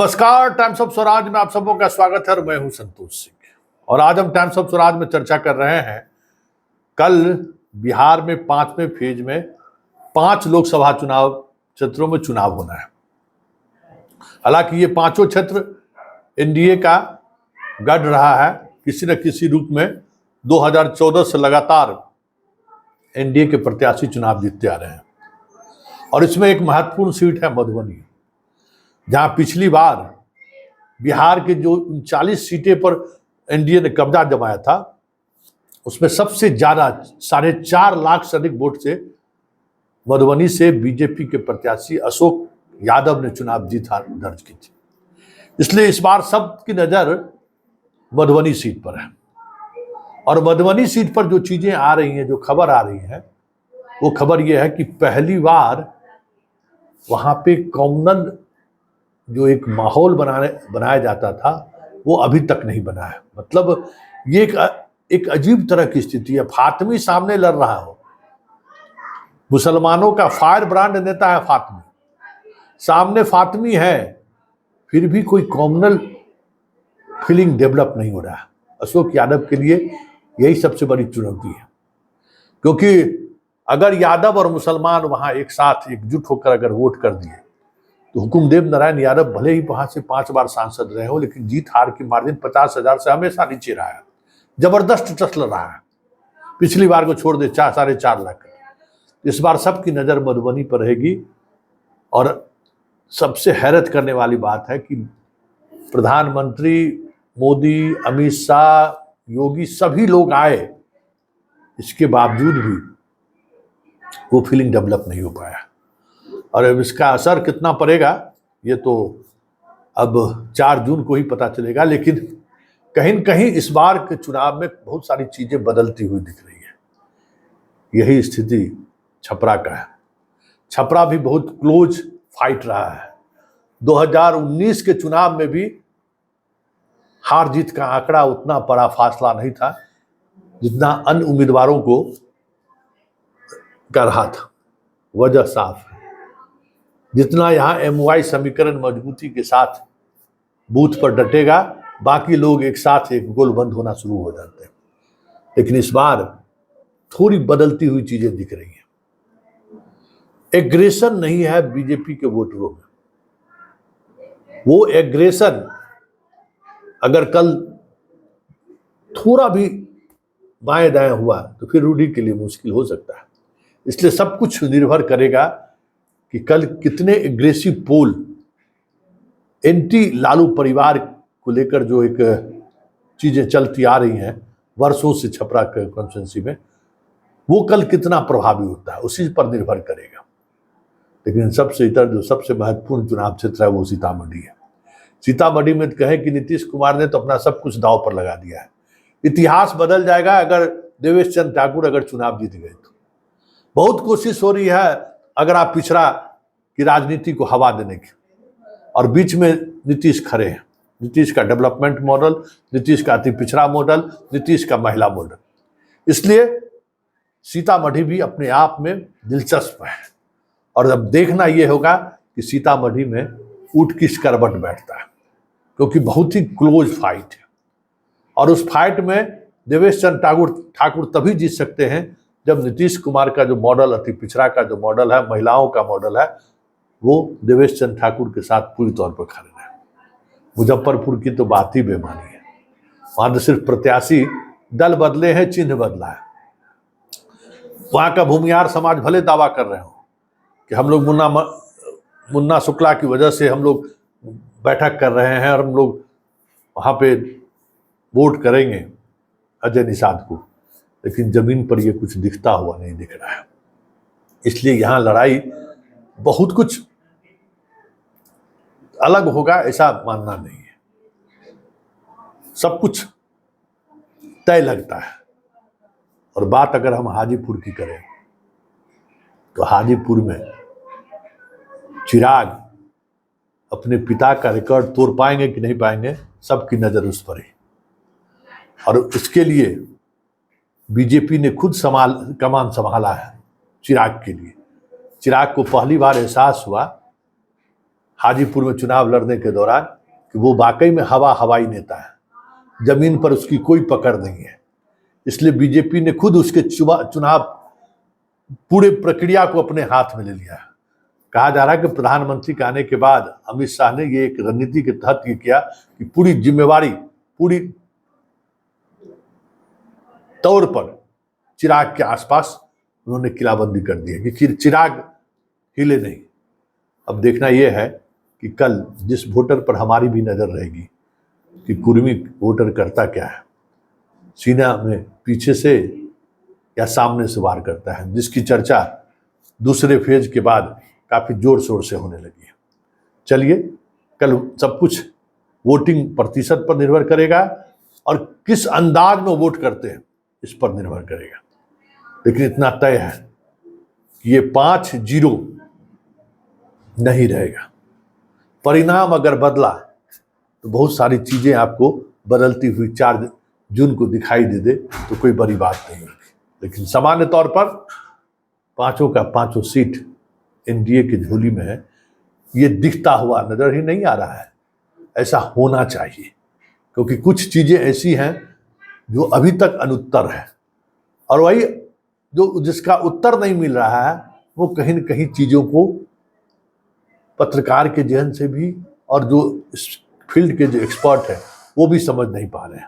नमस्कार, times of Swaraj में आप सबों का स्वागत है और मैं हूं संतोष सिंह। और आज हम टाइम्स ऑफ स्वराज में चर्चा कर रहे हैं कल बिहार में 5वें फेज में 5 लोकसभा चुनाव क्षेत्रों में चुनाव होना है। हालांकि ये पांचों क्षेत्र एनडीए का गढ़ रहा है, किसी न किसी रूप में 2014 से लगातार एनडीए के प्रत्याशी चुनाव जीतते आ रहे हैं। और इसमें एक महत्वपूर्ण सीट है मधुबनी, जहां पिछली बार बिहार के जो 39 सीटें पर एनडीए ने कब्जा जमाया था, उसमें सबसे ज्यादा 4.5 लाख से अधिक वोट से मधुबनी से बीजेपी के प्रत्याशी अशोक यादव ने चुनाव जीत दर्ज की थी। इसलिए इस बार सबकी नजर मधुबनी सीट पर है। और मधुबनी सीट पर जो चीजें आ रही हैं, जो खबर आ रही है, वो खबर ये है कि पहली बार वहां पे कॉमनल जो एक माहौल बनाया जाता था वो अभी तक नहीं बना है। मतलब ये एक अजीब तरह की स्थिति है। फातमी सामने लड़ रहा हो, मुसलमानों का फायर ब्रांड नेता है फातमी, सामने फातमी है, फिर भी कोई कॉमनल फीलिंग डेवलप नहीं हो रहा है। अशोक यादव के लिए यही सबसे बड़ी चुनौती है, क्योंकि अगर यादव और मुसलमान वहां एक साथ एकजुट होकर अगर वोट कर दिए तो हुकुमदेव नारायण यादव भले ही वहां से 5 बार सांसद रहे हो, लेकिन जीत हार की मार्जिन 50,000 से हमेशा नीचे रहा है। जबरदस्त टसल रहा है। पिछली बार को छोड़ दे 4.5 लाख। इस बार सबकी नजर मधुबनी पर रहेगी। और सबसे हैरत करने वाली बात है कि प्रधानमंत्री मोदी, अमित शाह, योगी सभी लोग आए, इसके बावजूद भी वो फीलिंग डेवलप नहीं हो पाया। और अब इसका असर कितना पड़ेगा ये तो अब 4 जून को ही पता चलेगा। लेकिन कहीं न कहीं इस बार के चुनाव में बहुत सारी चीजें बदलती हुई दिख रही है। यही स्थिति छपरा का है। छपरा भी बहुत क्लोज फाइट रहा है। 2019 के चुनाव में भी हार जीत का आंकड़ा उतना बड़ा फासला नहीं था जितना अन्य उम्मीदवारों को कर रहा था। वजह साफ है, जितना यहाँ एमवाई समीकरण मजबूती के साथ बूथ पर डटेगा, बाकी लोग एक साथ एक गोल बंद होना शुरू हो जाते हैं। लेकिन इस बार थोड़ी बदलती हुई चीजें दिख रही हैं। एग्रेशन नहीं है बीजेपी के वोटरों में। वो एग्रेशन अगर कल थोड़ा भी बाएं दाएं हुआ तो फिर रूढ़ी के लिए मुश्किल हो सकता है। इसलिए सब कुछ निर्भर करेगा कि कल कितने एग्रेसिव पोल एंटी लालू परिवार को लेकर जो एक चीजें चलती आ रही हैं वर्षों से छपरा कॉन्स्टिट्यूंसी में, वो कल कितना प्रभावी होता है उसी पर निर्भर करेगा। लेकिन सबसे इतर जो सबसे महत्वपूर्ण चुनाव क्षेत्र है वो सीतामढ़ी है। सीतामढ़ी में कहें कि नीतीश कुमार ने तो अपना सब कुछ दांव पर लगा दिया है। इतिहास बदल जाएगा अगर देवेश चंद्र ठाकुर अगर चुनाव जीत गए तो। बहुत कोशिश हो रही है अगर आप पिछड़ा की राजनीति को हवा देने की, और बीच में नीतीश खड़े हैं। नीतीश का डेवलपमेंट मॉडल, नीतीश का अति पिछड़ा मॉडल, नीतीश का महिला मॉडल। इसलिए सीतामढ़ी भी अपने आप में दिलचस्प है। और अब देखना यह होगा कि सीतामढ़ी में ऊंट किस करवट बैठता है, क्योंकि बहुत ही क्लोज फाइट है। और उस फाइट में देवेश चंद्र ठाकुर तभी जीत सकते हैं जब नीतीश कुमार का जो मॉडल, अति पिछड़ा का जो मॉडल है, महिलाओं का मॉडल है, वो देवेश चंद्र ठाकुर के साथ पूरी तौर पर खड़े रहे। मुजफ्फरपुर की तो बात ही बेमानी है। वहां तो सिर्फ प्रत्याशी दल बदले हैं, चिन्ह बदला है। वहां का भूमिहार समाज भले दावा कर रहे हो कि हम लोग मुन्ना शुक्ला की वजह से हम लोग बैठक कर रहे हैं और हम लोग वहां पे वोट करेंगे अजय निषाद को, लेकिन जमीन पर ये कुछ दिखता हुआ नहीं दिख रहा है। इसलिए यहाँ लड़ाई बहुत कुछ अलग होगा ऐसा मानना नहीं है। सब कुछ तय लगता है। और बात अगर हम हाजीपुर की करें तो हाजीपुर में चिराग अपने पिता का रिकॉर्ड तोड़ पाएंगे कि नहीं पाएंगे, सबकी नजर उस पर है। और इसके लिए बीजेपी ने खुद कमान संभाला है चिराग के लिए। चिराग को पहली बार एहसास हुआ हाजीपुर में चुनाव लड़ने के दौरान कि वो वाकई में हवाई नेता है, जमीन पर उसकी कोई पकड़ नहीं है। इसलिए बीजेपी ने खुद उसके चुनाव पूरे प्रक्रिया को अपने हाथ में ले लिया है। कहा जा रहा है कि प्रधानमंत्री के आने के बाद अमित शाह ने ये एक रणनीति के तहत ये किया कि पूरी जिम्मेवारी पूरी तौर पर चिराग के आसपास उन्होंने किलाबंदी कर दी है कि चिराग हिले नहीं। अब देखना यह है कि कल जिस वोटर पर हमारी भी नजर रहेगी कि कुर्मी वोटर करता क्या है, सीना में पीछे से या सामने से वार करता है, जिसकी चर्चा दूसरे फेज के बाद काफी जोर शोर से होने लगी है। चलिए, कल सब कुछ वोटिंग प्रतिशत पर निर्भर करेगा और किस अंदाज में वोट करते हैं इस पर निर्भर करेगा। लेकिन इतना तय है कि ये 5-0 नहीं रहेगा। परिणाम अगर बदला तो बहुत सारी चीजें आपको बदलती हुई 4 जून को दिखाई दे तो कोई बड़ी बात नहीं होगी। लेकिन सामान्य तौर पर 5 का 5 सीट एनडीए की झोली में है, ये दिखता हुआ नजर ही नहीं आ रहा है। ऐसा होना चाहिए, क्योंकि कुछ चीजें ऐसी हैं जो अभी तक अनुत्तर है, और वही जो जिसका उत्तर नहीं मिल रहा है वो कहीं न कहीं चीजों को पत्रकार के जहन से भी और जो इस फील्ड के जो एक्सपर्ट हैं वो भी समझ नहीं पा रहे हैं।